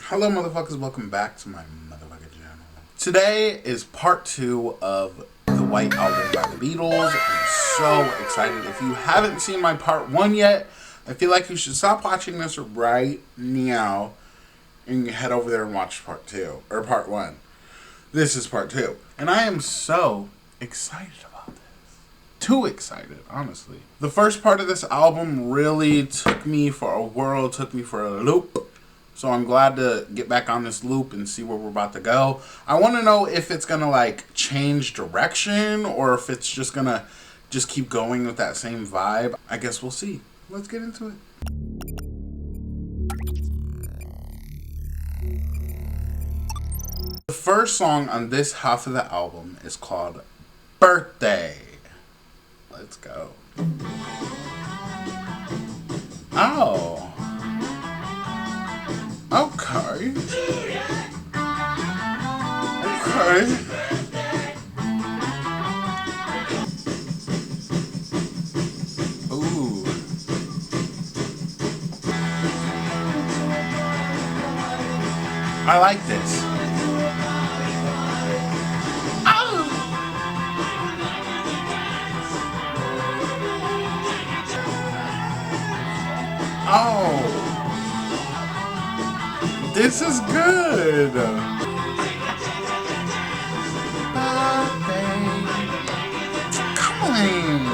Hello motherfuckers, welcome back to my motherfucking channel. Today is part 2 of the White Album by the Beatles. I'm so excited. If you haven't seen my part 1 yet, I feel like you should stop watching this right now and head over there and watch part 2, or part 1. This is part 2. And I am so excited about this. Too excited, honestly. The first part of this album really took me for a whirl, took me for a loop. So I'm glad to get back on this loop and see where we're about to go. I want to know if it's going to like change direction or if it's just going to just keep going with that same vibe. I guess we'll see. Let's get into it. The first song on this half of the album is called Birthday. Let's go. Oh. Okay. Okay. Ooh. I like this. Oh. Oh. This is good. Come on.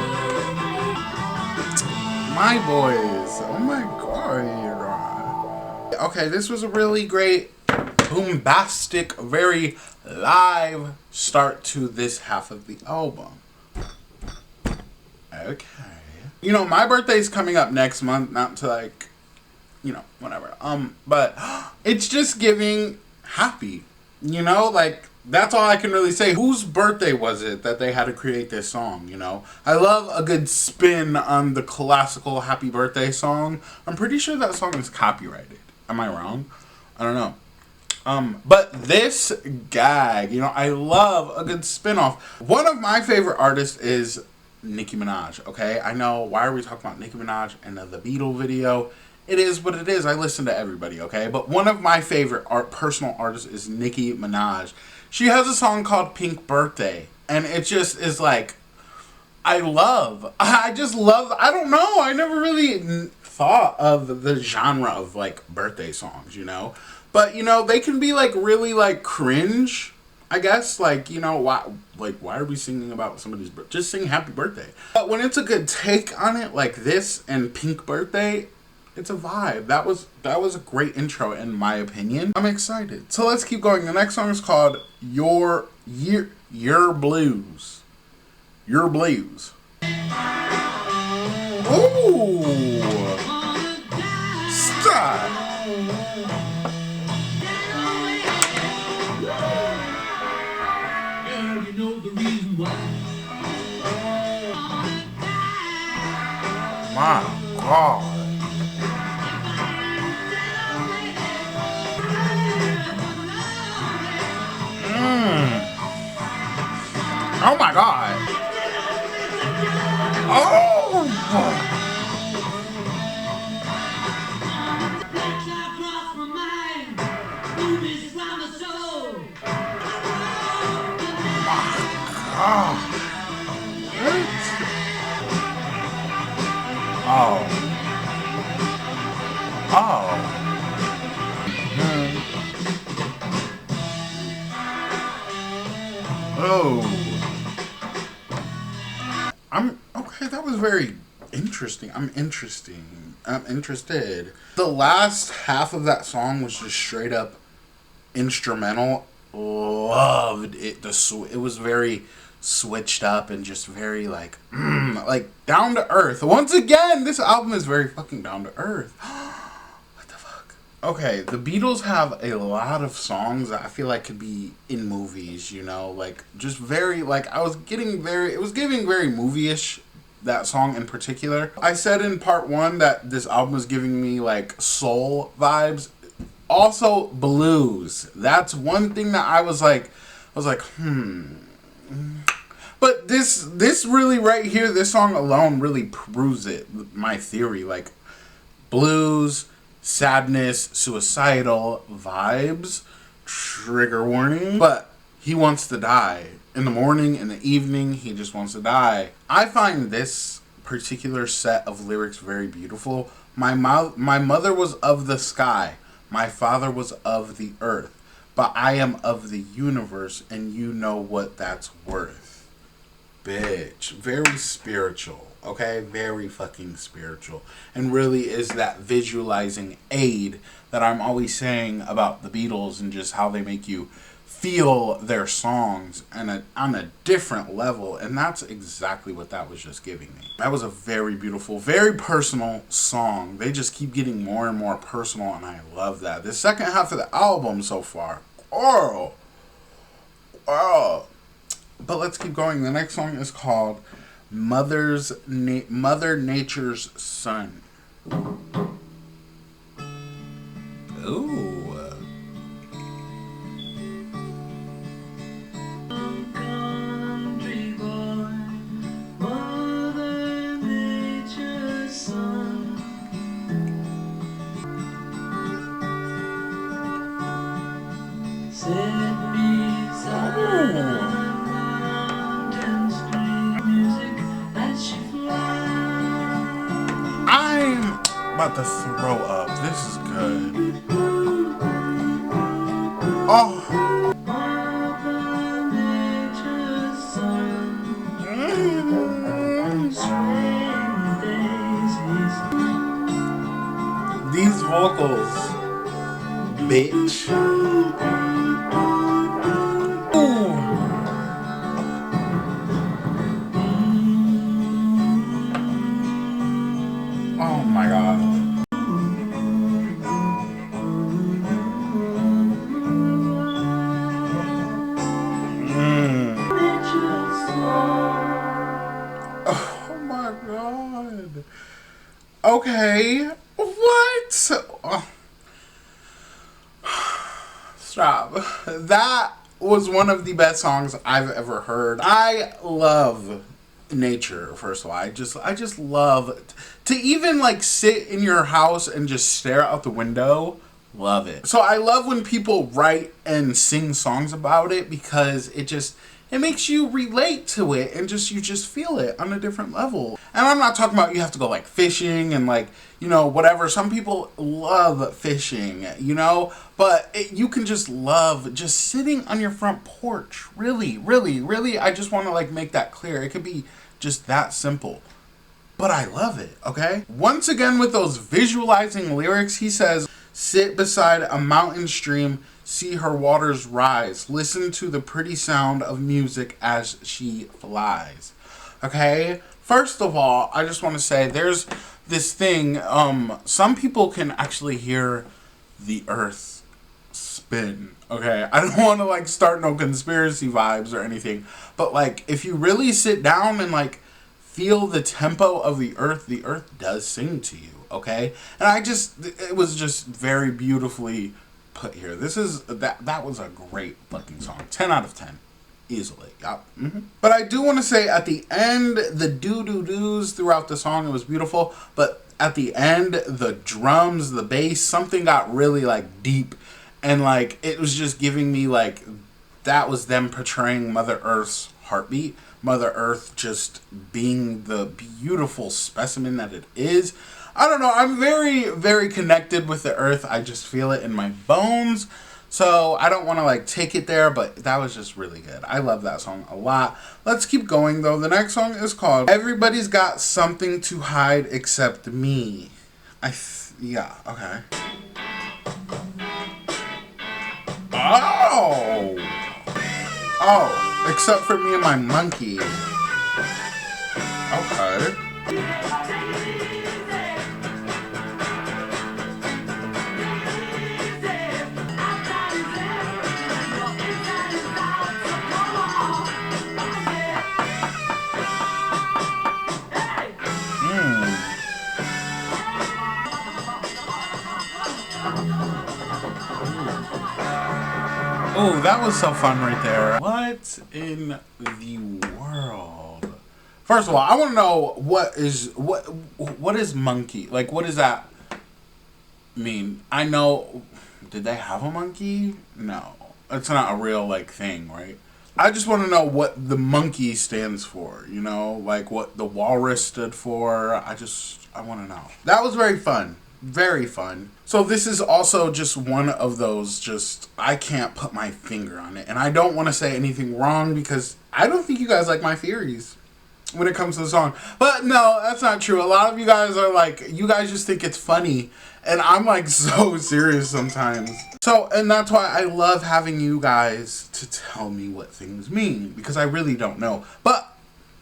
My boys. Oh my god. Okay, this was a really great, bombastic, very live start to this half of the album. Okay. You know, my birthday's coming up next month, not to like, you know, whatever. But it's just giving happy, you know, like that's all I can really say. Whose birthday was it that they had to create this song, you know? I love a good spin on the classical happy birthday song. I'm pretty sure that song is copyrighted. Am I wrong? I don't know. But this gag, you know, I love a good spin-off. One of my favorite artists is Nicki Minaj, okay? I know, why are we talking about Nicki Minaj in the Beatle video? It is what it is. I listen to everybody, okay? But one of my favorite personal artists is Nicki Minaj. She has a song called Pink Birthday. And it just is like, I just love, I don't know. I never really thought of the genre of like birthday songs, you know? But, you know, they can be like really like cringe, I guess. Like, you know, why are we singing about somebody's birthday? Just sing happy birthday. But when it's a good take on it like this and Pink Birthday, it's a vibe. That was a great intro in my opinion. I'm excited. So let's keep going. The next song is called Yer Blues. Yer Blues. Ooh. Stop. My God. Oh my God. Oh. Oh. Oh. Oh. Okay, that was very interesting. I'm interested. The last half of that song was just straight up instrumental. Loved it. It was very switched up and just very like down to earth. Once again, this album is very fucking down to earth. What the fuck? Okay, the Beatles have a lot of songs that I feel like could be in movies, you know, like just very like it was giving very movie-ish, that song in particular. I said in part 1 that this album was giving me like soul vibes. Also blues. That's one thing that I was like, But this really right here, this song alone really proves it. My theory, like blues, sadness, suicidal vibes. Trigger warning. But he wants to die. In the morning, in the evening, he just wants to die. I find this particular set of lyrics very beautiful. My mother was of the sky. My father was of the earth. But I am of the universe, and you know what that's worth. Bitch. Very spiritual. Okay? Very fucking spiritual. And really is that visualizing aid that I'm always saying about the Beatles and just how they make you feel their songs and on a different level. And that's exactly what that was just giving me. That was a very beautiful, very personal song. They just keep getting more and more personal, and I love that. The second half of the album so far, oh. But let's keep going. The next song is called Mother Nature's Son. Ooh. I'm about to throw up. This is good. Oh. These vocals, bitch. Oh my god. Oh my god. Okay. What? Oh. Stop. That was one of the best songs I've ever heard. I love nature, first of all. I just love to even like sit in your house and just stare out the window. Love it. So I love when people write and sing songs about it, because it makes you relate to it and you just feel it on a different level. And I'm not talking about you have to go like fishing and like, you know, whatever. Some people love fishing, you know, but you can just love just sitting on your front porch. Really, really, really. I just want to like make that clear. It could be just that simple. But I love it, okay? Once again, with those visualizing lyrics, he says, sit beside a mountain stream, see her waters rise, listen to the pretty sound of music as she flies. Okay? First of all, I just want to say there's this thing, some people can actually hear the earth spin. Okay? I don't want to like start no conspiracy vibes or anything, but like if you really sit down and like feel the tempo of the earth does sing to you. Okay? And it was just very beautifully put here. That was a great fucking song. 10 out of 10. Easily. Yep. Mm-hmm. But I do want to say at the end, the doo-doo-doos throughout the song, it was beautiful. But at the end, the drums, the bass, something got really like deep. And like, it was just giving me like, that was them portraying Mother Earth's heartbeat. Mother Earth just being the beautiful specimen that it is. I don't know. I'm very, very connected with the earth. I just feel it in my bones. So I don't want to like take it there, but that was just really good. I love that song a lot. Let's keep going though. The next song is called Everybody's Got Something to Hide Except Me. Yeah, okay. Oh, except for me and my monkey. Okay. Oh, that was so fun right there. What in the world? First of all, I want to know what is monkey? Like, what is that? I mean, I know, did they have a monkey? No. It's not a real, like, thing, right? I just want to know what the monkey stands for, you know? Like, what the walrus stood for. I want to know. That was very fun. Very fun. So this is also just one of those I can't put my finger on it. And I don't want to say anything wrong because I don't think you guys like my theories when it comes to the song. But no, that's not true. A lot of you guys are like, you guys just think it's funny. And I'm like so serious sometimes. So, and that's why I love having you guys to tell me what things mean. Because I really don't know. But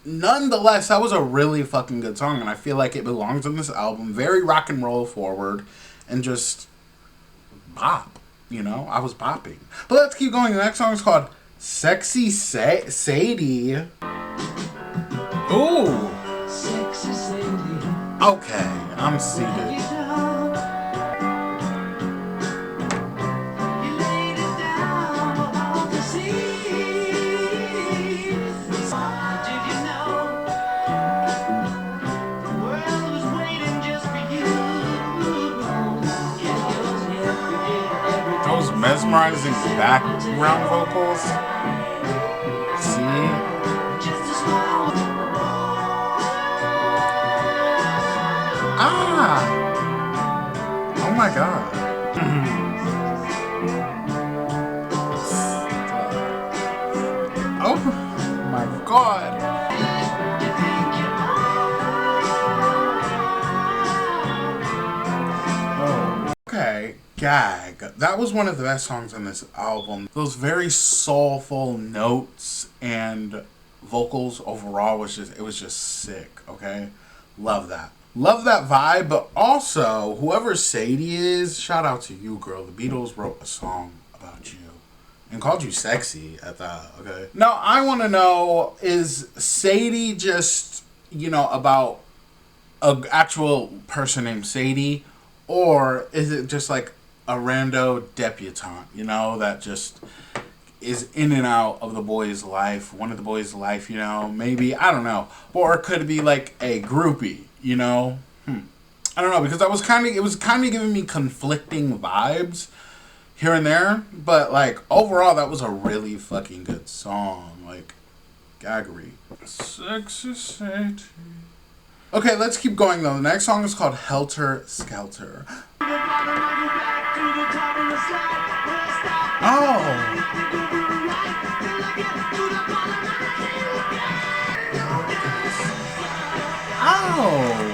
nonetheless, that was a really fucking good song. And I feel like it belongs on this album. Very rock and roll forward. And just bop. You know, I was bopping. But let's keep going. The next song is called Sexy Sadie. Ooh. Sexy Sadie. Okay, I'm seated. Those mesmerizing background vocals. See? Ah! Oh my god. Oh my god. Oh. Okay, Gag. That was one of the best songs on this album. Those very soulful notes and vocals overall was just sick, okay? Love that. Love that vibe, but also, whoever Sadie is, shout out to you, girl. The Beatles wrote a song about you and called you sexy at that, okay? Now, I want to know, is Sadie just, you know, about an actual person named Sadie, or is it just like a rando debutante, you know, that just is in and out of the boy's life, one of the boys' life, you know, maybe, I don't know. Or could it be like a groupie, you know? I don't know, because it was kind of giving me conflicting vibes here and there, but like overall that was a really fucking good song, like gaggery. Sexy Sadie. Okay, let's keep going though. The next song is called Helter Skelter. Oh. Oh.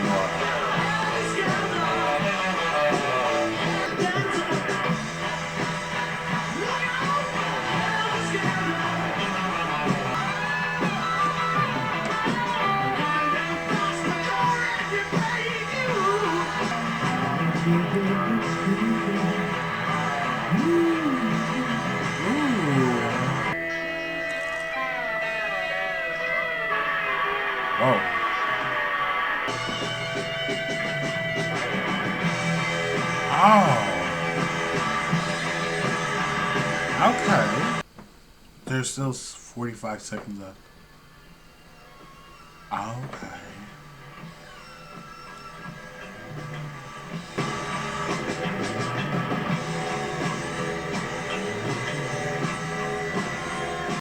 Whoa. Oh. Okay. There's still 45 seconds left. Okay.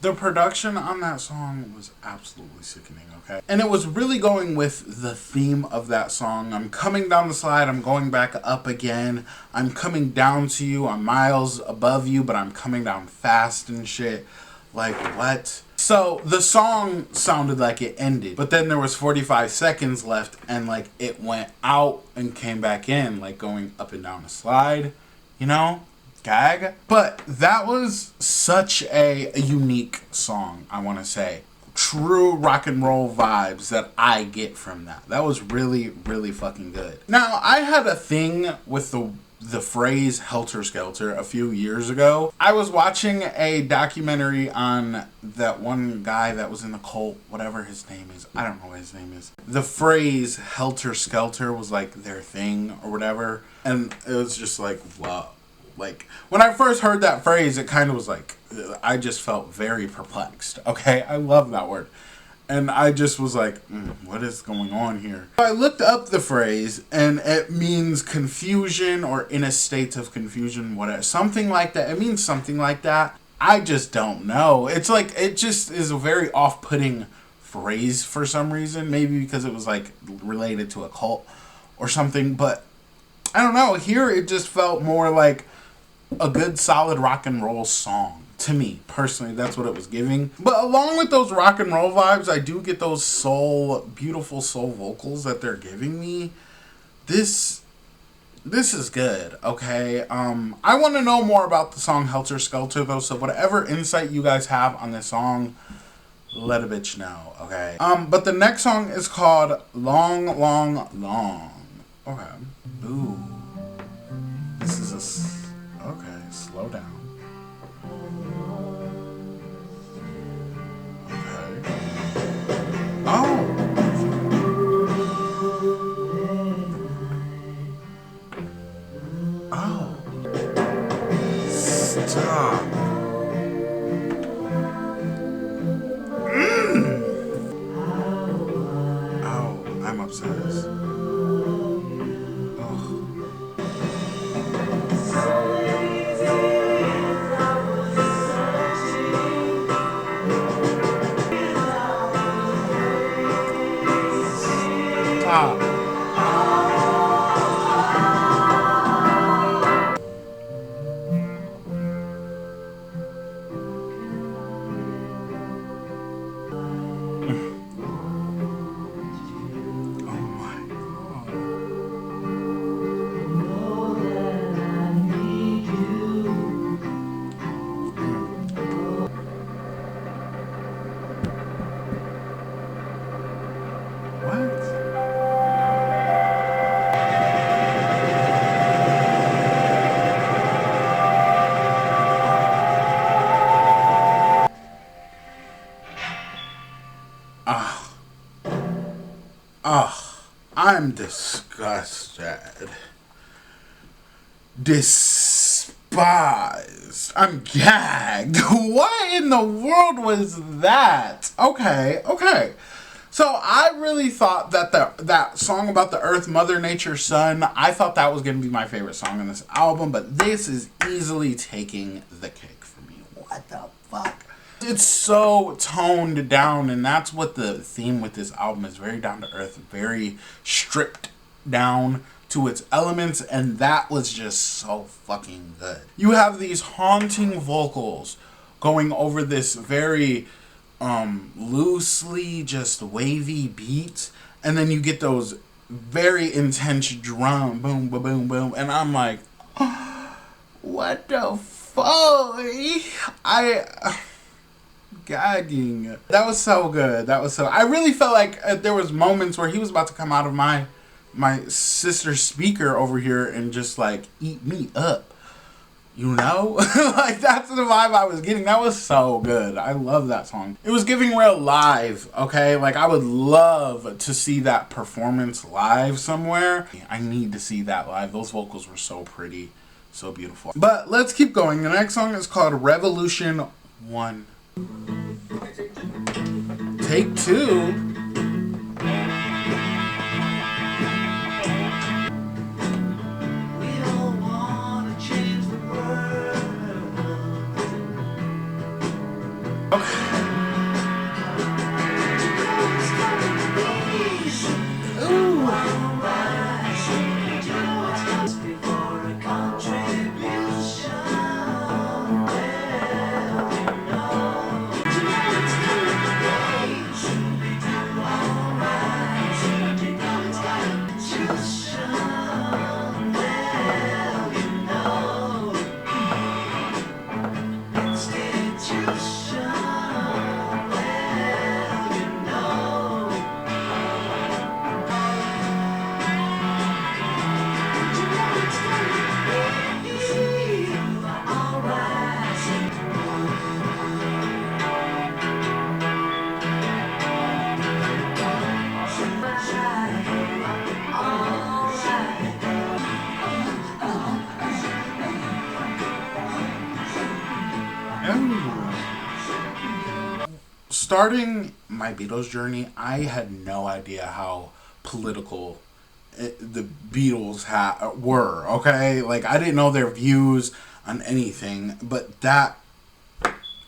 The production on that song was absolutely sickening, okay? And it was really going with the theme of that song. I'm coming down the slide, I'm going back up again. I'm coming down to you, I'm miles above you, but I'm coming down fast and shit. Like, what? So, the song sounded like it ended, but then there was 45 seconds left, and like, it went out and came back in, like going up and down the slide, you know? Gag. But that was such a unique song, I want to say. True rock and roll vibes that I get from that. That was really, really fucking good. Now, I had a thing with the phrase Helter Skelter a few years ago. I was watching a documentary on that one guy that was in the cult, whatever his name is. I don't know what his name is. The phrase Helter Skelter was like their thing or whatever. And it was just like, wow. Like, when I first heard that phrase, it kind of was like, I just felt very perplexed, okay? I love that word. And I just was like, what is going on here? I looked up the phrase, and it means confusion or in a state of confusion, whatever. Something like that. It means something like that. I just don't know. It's like, it just is a very off-putting phrase for some reason. Maybe because it was like related to a cult or something. But I don't know. Here it just felt more like a good solid rock and roll song. To me, personally, that's what it was giving. But along with those rock and roll vibes, I do get those beautiful soul vocals that they're giving me. This is good, okay? I want to know more about the song Helter Skelter, though, so whatever insight you guys have on this song, let a bitch know, okay? But the next song is called Long, Long, Long. Okay. Ooh. This is okay, slow down. Oh. Oh. Stop. Oh, I'm obsessed. I'm disgusted. Despised. I'm gagged. What in the world was that? Okay. So I really thought that that song about the earth, Mother Nature, Sun, I thought that was going to be my favorite song on this album, but this is easily taking the cake for me. What the fuck? It's so toned down, and that's what the theme with this album is. Very down to earth, very stripped down to its elements, and that was just so fucking good. You have these haunting vocals going over this very loosely just wavy beat, and then you get those very intense drum, boom, boom, boom, boom, and I'm like, what the fuck? Gagging. That was so good. I really felt like there was moments where he was about to come out of my sister's speaker over here and just like eat me up, you know. Like, that's the vibe I was getting. That was so good. I love that song. It was giving real live, okay? Like, I would love to see that performance live somewhere. I need to see that live. Those vocals were so pretty, so beautiful. But let's keep going. The next song is called Revolution 1. Take 2. starting my Beatles journey, I had no idea how political the Beatles were, okay? Like, I didn't know their views on anything, but that,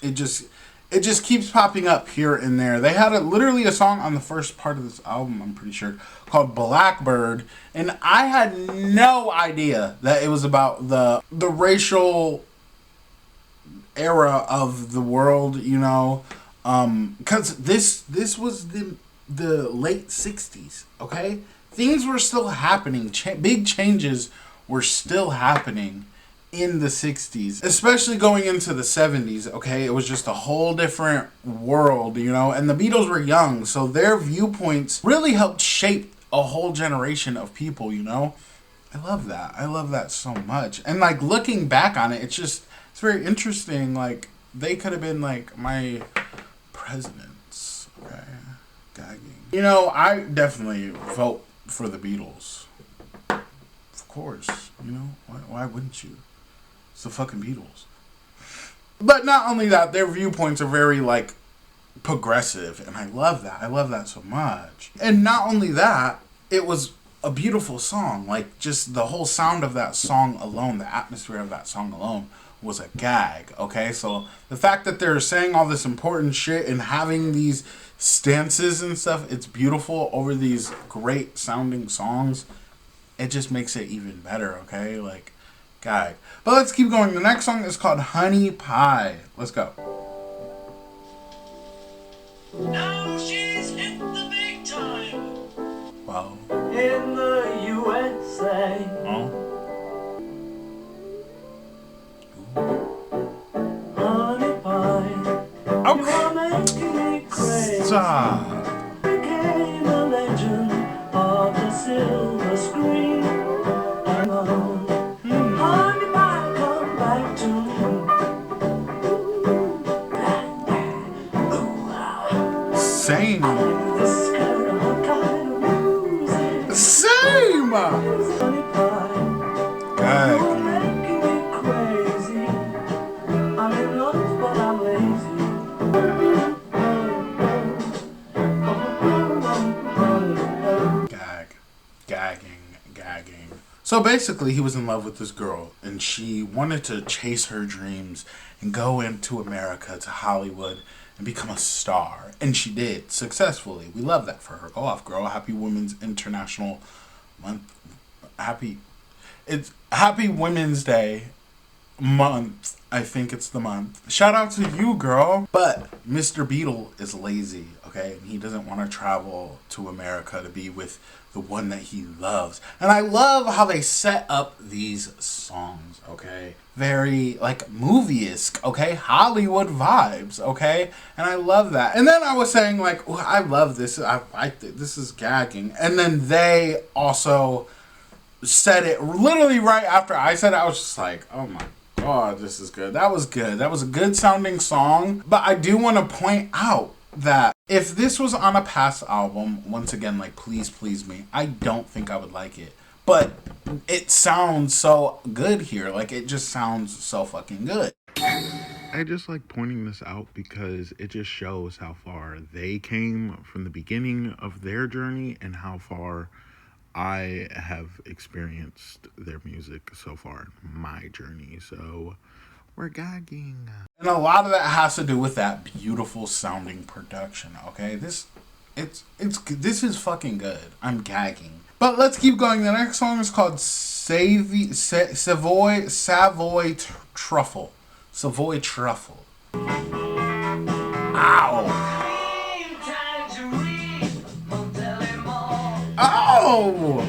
it just keeps popping up here and there. They had literally a song on the first part of this album, I'm pretty sure, called Blackbird, and I had no idea that it was about the racial era of the world, you know, because this was the late 60s, okay? Things were still happening. Big changes were still happening in the 60s, especially going into the 70s, okay? It was just a whole different world, you know? And the Beatles were young, so their viewpoints really helped shape a whole generation of people, you know? I love that. I love that so much. And, like, looking back on it, it's very interesting. Like, they could have been, like, my presidents, okay? Gagging. You know, I definitely vote for the Beatles. Of course, you know? Why wouldn't you? It's the fucking Beatles. But not only that, their viewpoints are very, like, progressive, and I love that. I love that so much. And not only that, it was a beautiful song. Like, just the whole sound of that song alone, the atmosphere of that song alone was a gag, okay? So the fact that they're saying all this important shit and having these stances and stuff, it's beautiful over these great sounding songs. It just makes it even better, okay? Like, gag. But let's keep going. The next song is called Honey Pie. Let's go. Now she's hit the big time. Wow. In the USA. Oh. Honey pie. Okay. You are making me crazy. Stop. Became a legend of the silver screen. Hang on. Honey pie, come back to me. Same. This kind of music. Same. Honey pie. Gag. You're making me crazy. I'm in love, but I'm lazy. Gagging. So basically, he was in love with this girl, and she wanted to chase her dreams and go into America, to Hollywood, and become a star. And she did, successfully. We love that for her. Go off, girl. Happy Women's International Month. It's Happy Women's Day month. I think it's the month. Shout out to you, girl. But Mr. Beatle is lazy, okay? And he doesn't want to travel to America to be with the one that he loves. And I love how they set up these songs, okay? Very, like, movie-esque, okay? Hollywood vibes, okay? And I love that. And then I was saying, like, oh, I love this. This is gagging. And then they also said it literally right after I said it. I was just like, oh my God, this is good. That was good. That was a good sounding song. But I do want to point out that if this was on a past album, once again, like, Please Please Me, I don't think I would like it. But it sounds so good here. Like, it just sounds so fucking good. I just like pointing this out because it just shows how far they came from the beginning of their journey and how far I have experienced their music so far in my journey. So we're gagging. And a lot of that has to do with that beautiful sounding production, okay? This is fucking good. I'm gagging. But let's keep going. The next song is called Savoy Truffle. Savoy Truffle. Ow! Oh!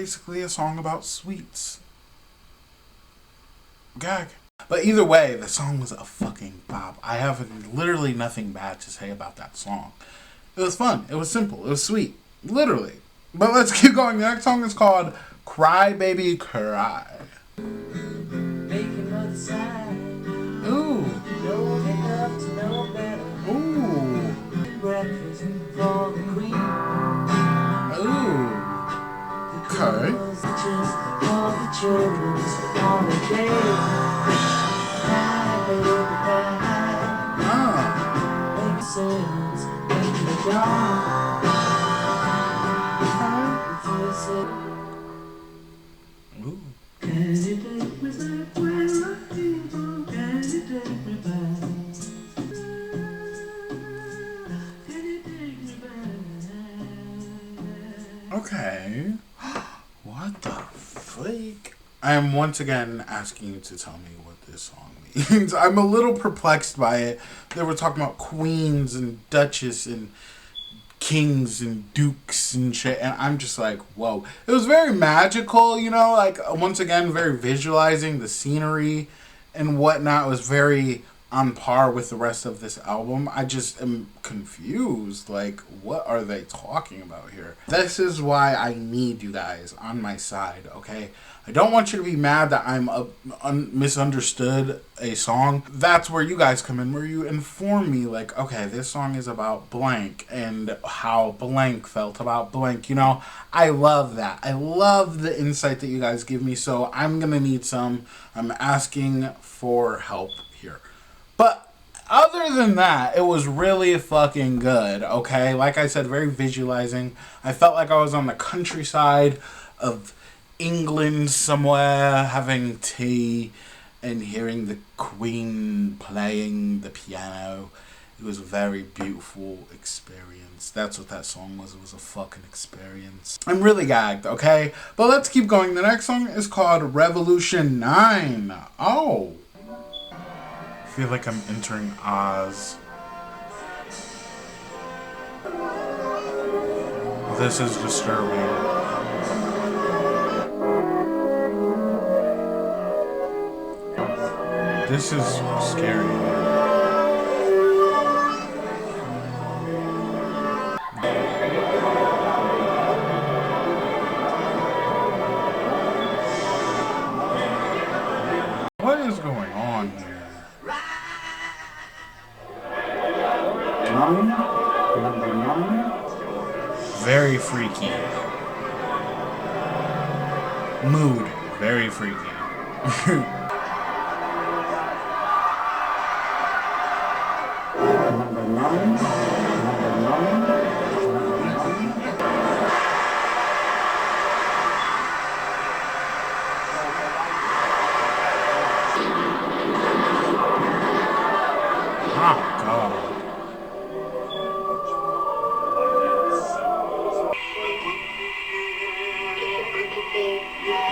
basically a song about sweets. Gag. But either way, the song was a fucking bop. I have literally nothing bad to say about that song. It was fun. It was simple. It was sweet. Literally. But let's keep going. The next song is called Cry Baby Cry. Making mother sigh. Ooh. Know enough to know better. Ooh. Breakfast for the queen. Ooh. Okay. Just for the children's holiday. Cry, baby, cry. Ah. Make sounds in the dark. Ooh. Can you take me back where I came from? Can you take me back? Can you take me back? Okay. What the freak? I am once again asking you to tell me what this song means. I'm a little perplexed by it. They were talking about queens and duchess and kings and dukes and shit, and I'm just like, whoa. It was very magical, you know, like, once again, very visualizing the scenery and whatnot. It was very on par with the rest of this album. I just am confused. Like, what are they talking about here? This is why I need you guys on my side, okay? I don't want you to be mad that I'm misunderstood a song. That's where you guys come in, where you inform me, like, okay, this song is about blank and how blank felt about blank. You know, I love that. I love the insight that you guys give me, so I'm gonna need some. I'm asking for help here. But other than that, it was really fucking good, okay? Like I said, very visualizing. I felt like I was on the countryside of England somewhere, having tea and hearing the Queen playing the piano. It was a very beautiful experience. That's what that song was. It was a fucking experience. I'm really gagged, okay? But let's keep going. The next song is called Revolution 9. Oh. I feel like I'm entering Oz. This is disturbing. This is scary. What is going on here? Number 9. Very freaky. Mood. Very freaky. Number 9. Oh, God.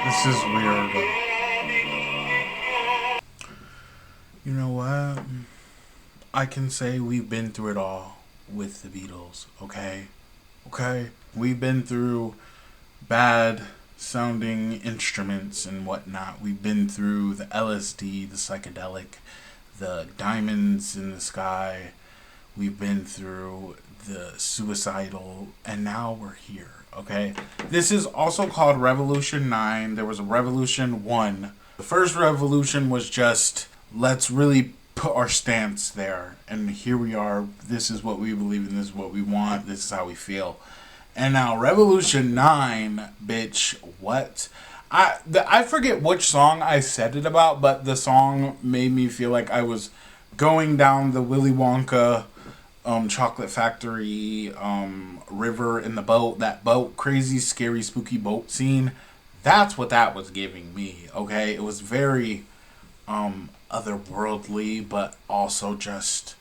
This is weird. You know what? I can say we've been through it all with the Beatles, okay? Okay? We've been through bad sounding instruments and whatnot. We've been through the LSD, the psychedelic, the diamonds in the sky. We've been through the suicidal, and now we're here, okay? This is also called Revolution 9. There was a Revolution 1. The first revolution was just, let's really put our stance there, and here we are. This is what we believe in. This is what we want. This is how we feel. And now Revolution 9, bitch, what? I forget which song I said it about, but the song made me feel like I was going down the Willy Wonka chocolate factory river in the boat. That boat, crazy, scary, spooky boat scene. That's what that was giving me, okay? It was very otherworldly, but also just,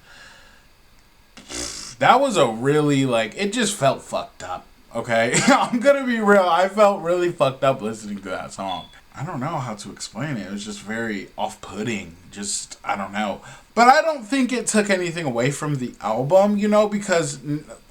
that was a really, like, it just felt fucked up, okay? I'm gonna be real, I felt really fucked up listening to that song. I don't know how to explain it. It was just very off-putting. Just, I don't know. But I don't think it took anything away from the album, you know, because,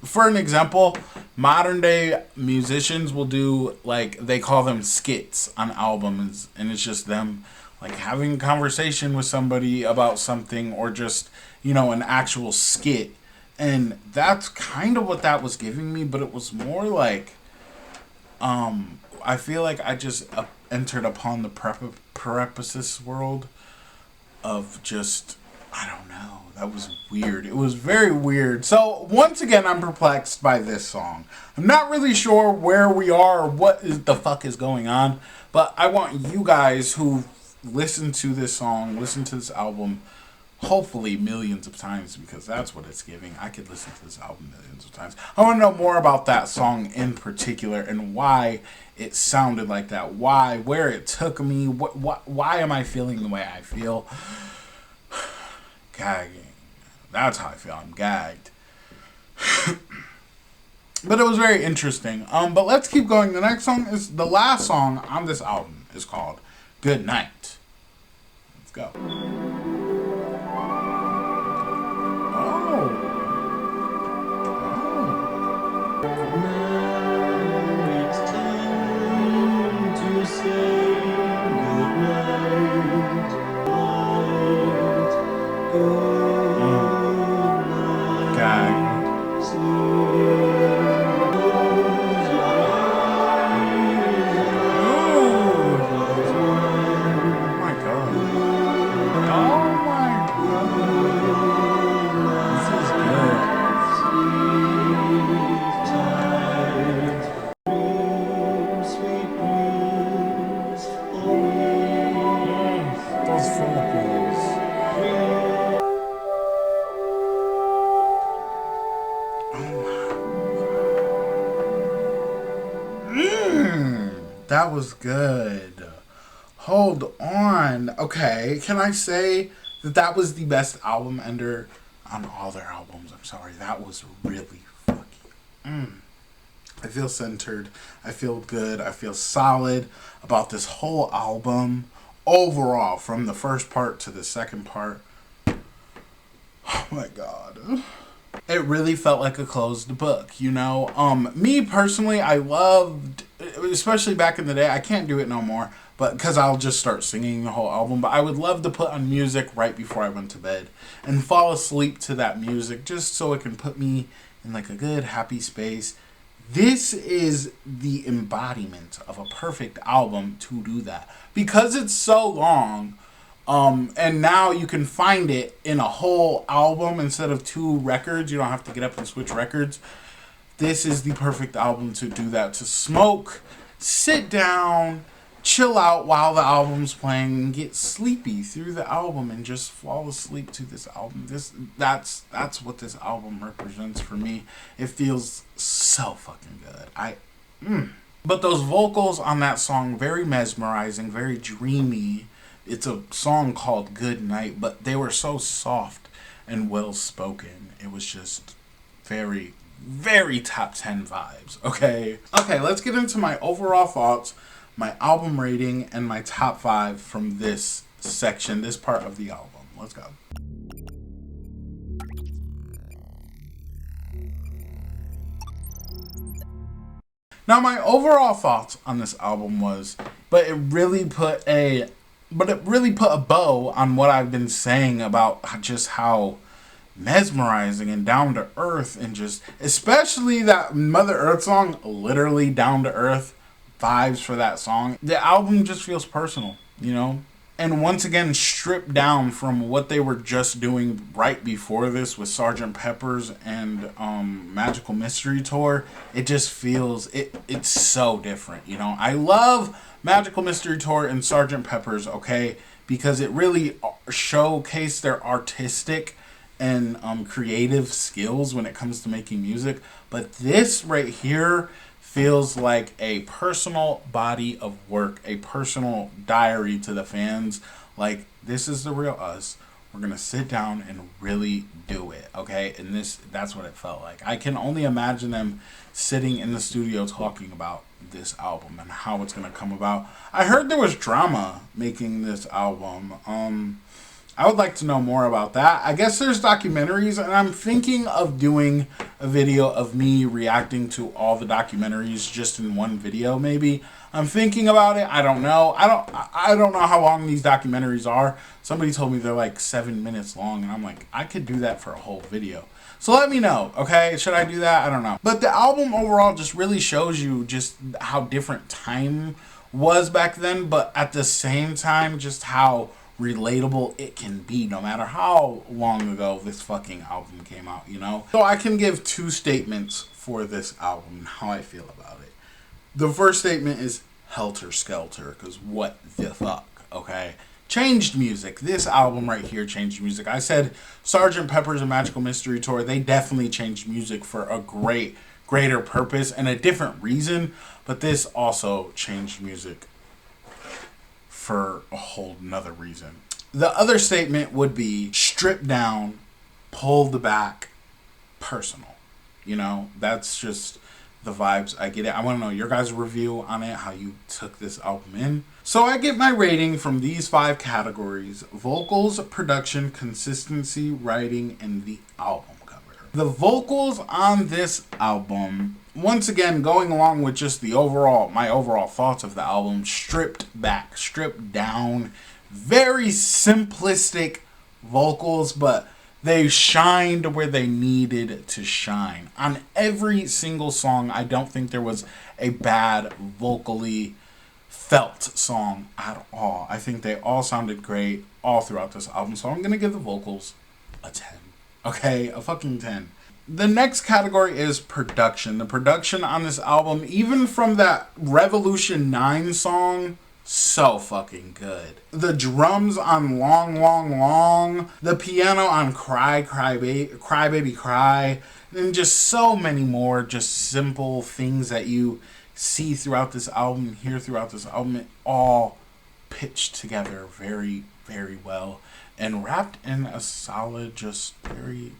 for an example, modern day musicians will do, like, they call them skits on albums, and it's just them like having a conversation with somebody about something, or just, you know, an actual skit. And that's kind of what that was giving me, but it was more like, I feel like I just entered upon the prefaces world of just, I don't know. That was weird. It was very weird. So, once again, I'm perplexed by this song. I'm not really sure where we are or what the fuck is going on, but I want you guys who listen to this song, listen to this album, hopefully millions of times, because that's what it's giving. I could listen to this album millions of times. I want to know more about that song in particular and why it sounded like that. Why, where it took me. Why am I feeling the way I feel? Gagging. That's how I feel. I'm gagged. But it was very interesting. But let's keep going. The next song is the last song on this album. Is called Good Night. Let's go. That was good. Hold on. Okay, can I say that that was the best album ender on all their albums? I'm sorry. That was really fucking... I feel centered. I feel good. I feel solid about this whole album. Overall, from the first part to the second part. Oh my god. It really felt like a closed book, you know? Me personally, I loved, especially back in the day, I can't do it no more, but because I'll just start singing the whole album, but I would love to put on music right before I went to bed and fall asleep to that music just so it can put me in like a good, happy space. This is the embodiment of a perfect album to do that. Because it's so long, and now you can find it in a whole album instead of 2 records. You don't have to get up and switch records. This is the perfect album to do that. To smoke, sit down, chill out while the album's playing, and get sleepy through the album and just fall asleep to this album. That's what this album represents for me. It feels so fucking good. But those vocals on that song, very mesmerizing, very dreamy. It's a song called Good Night, but they were so soft and well spoken. It was just very, very top 10 vibes. Okay, let's get into my overall thoughts, my album rating, and my top 5 from this section, this part of the album. Let's go. Now, my overall thoughts on this album was, but it really put a bow on what I've been saying about just how mesmerizing and down to earth, and just especially that Mother Earth song, literally down to earth vibes for that song. The album just feels personal, you know? And once again, stripped down from what they were just doing right before this with Sgt. Pepper's and Magical Mystery Tour. It just feels, it's so different, you know? I love Magical Mystery Tour and Sgt. Pepper's, okay? Because it really showcased their artistic and creative skills when it comes to making music. But this right here feels like a personal body of work, a personal diary to the fans. Like, this is the real us. We're gonna sit down and really do it, okay? And that's what it felt like. I can only imagine them sitting in the studio talking about this album and how it's gonna come about. I heard there was drama making this album. I would like to know more about that. I guess there's documentaries, and I'm thinking of doing a video of me reacting to all the documentaries just in one video. Maybe I'm thinking about it. I don't know. I don't know how long these documentaries are. Somebody told me they're like 7 minutes long, and I'm like, I could do that for a whole video. So let me know, okay? Should I do that? I don't know. But the album overall just really shows you just how different time was back then, but at the same time, just how relatable it can be no matter how long ago this fucking album came out, you know? So I can give 2 statements for this album and how I feel about it. The first statement is Helter Skelter, because what the fuck, okay? Changed music. This album right here changed music. I said Sgt. Pepper's A Magical Mystery Tour, they definitely changed music for a greater purpose and a different reason, but this also changed music for a whole nother reason. The other statement would be stripped down, pulled back, personal. You know, that's just the vibes I get it. I want to know your guys' review on it, how you took this album in. So I get my rating from these 5 categories: vocals, production, consistency, writing, and the album cover. The vocals on this album, once again, going along with just my overall thoughts of the album, stripped back, stripped down, very simplistic vocals, but they shined where they needed to shine. On every single song, I don't think there was a bad vocally felt song at all. I think they all sounded great all throughout this album, so I'm going to give the vocals a 10. Okay, a fucking 10. The next category is production. The production on this album, even from that Revolution 9 song, so fucking good. The drums on Long, Long, Long, the piano on Cry, Cry, Baby, Cry, and just so many more just simple things that you see throughout this album, hear throughout this album. It all pitched together very, very well and wrapped in a solid, just very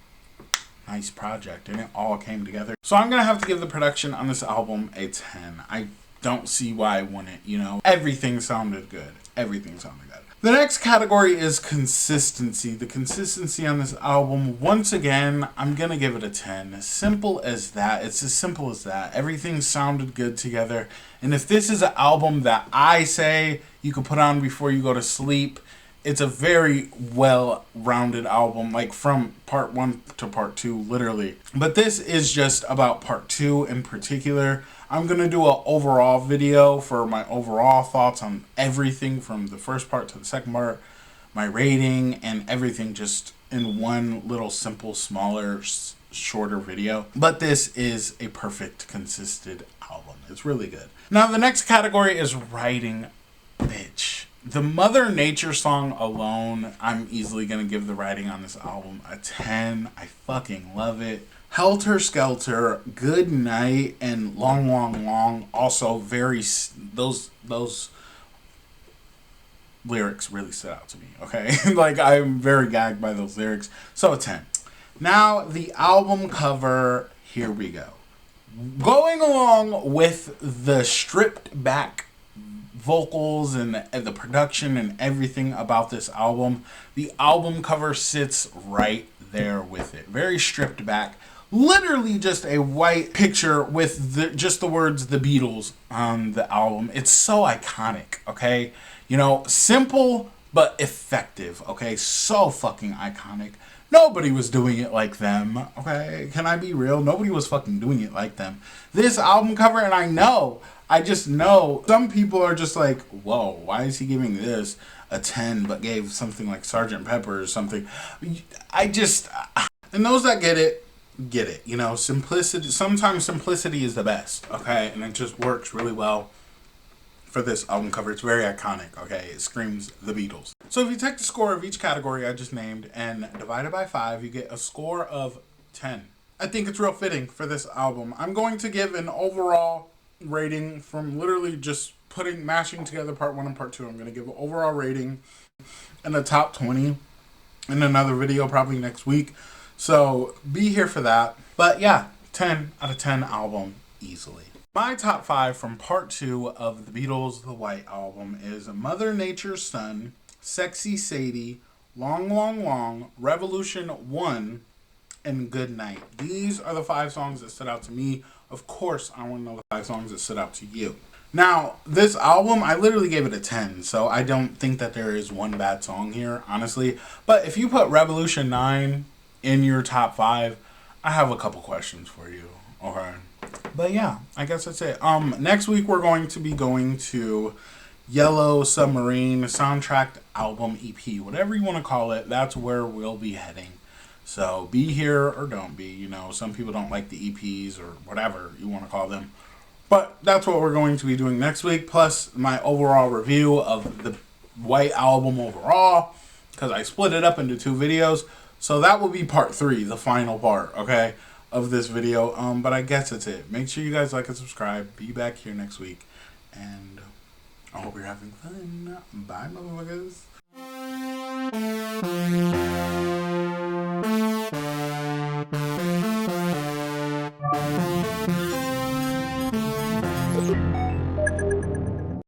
nice project, and it all came together. So I'm gonna have to give the production on this album a 10. I don't see why I wouldn't, you know. Everything sounded good. Everything sounded good. The next category is consistency. The consistency on this album, once again, I'm gonna give it a 10. As simple as that. It's as simple as that. Everything sounded good together. And if this is an album that I say you could put on before you go to sleep, it's a very well-rounded album, like from part 1 to part 2, literally. But this is just about part 2 in particular. I'm going to do an overall video for my overall thoughts on everything from the first part to the second part, my rating, and everything just in one little simple, smaller, shorter video. But this is a perfect, consistent album. It's really good. Now, the next category is writing, bitch. The Mother Nature song alone, I'm easily going to give the writing on this album a 10. I fucking love it. Helter Skelter, Good Night, and Long, Long, Long, also very, those lyrics really stood out to me, okay? Like, I'm very gagged by those lyrics. So a 10. Now, the album cover, here we go. Going along with the stripped back vocals and the production and everything about this album, the album cover sits right there with it. Very stripped back. Literally just a white picture with just the words The Beatles on the album. It's so iconic, okay? You know, simple but effective, okay? So fucking iconic. Nobody was doing it like them, okay? Can I be real? Nobody was fucking doing it like them. This album cover, and I just know some people are just like, whoa, why is he giving this a 10 but gave something like Sgt. Pepper or something? And those that get it, you know. Simplicity, sometimes simplicity is the best, okay? And it just works really well for this album cover. It's very iconic, okay? It screams The Beatles. So if you take the score of each category I just named and divide it by 5, you get a score of 10. I think it's real fitting for this album. I'm going to give an overall rating from literally just mashing together part 1 and part 2. I'm going to give an overall rating in the top 20 in another video probably next week. So be here for that. But yeah, 10 out of 10 album easily. My top 5 from part 2 of The Beatles, The White Album is Mother Nature's Son, Sexy Sadie, Long, Long, Long, Revolution 1, and Good Night. These are the 5 songs that stood out to me. Of course, I want to know the 5 songs that stood out to you. Now, this album, I literally gave it a 10, so I don't think that there is one bad song here, honestly. But if you put Revolution 9 in your top 5, I have a couple questions for you, okay? But yeah, I guess that's it. Next week we're going to be going to Yellow Submarine soundtrack album EP, whatever you want to call it. That's where we'll be heading. So be here or don't be. You know, some people don't like the EPs or whatever you want to call them. But that's what we're going to be doing next week. Plus my overall review of the White Album overall, because I split it up into 2 videos. So that will be part 3, the final part, okay, of this video. But I guess that's it. Make sure you guys like and subscribe. Be back here next week. And I hope you're having fun. Bye, motherfuckers.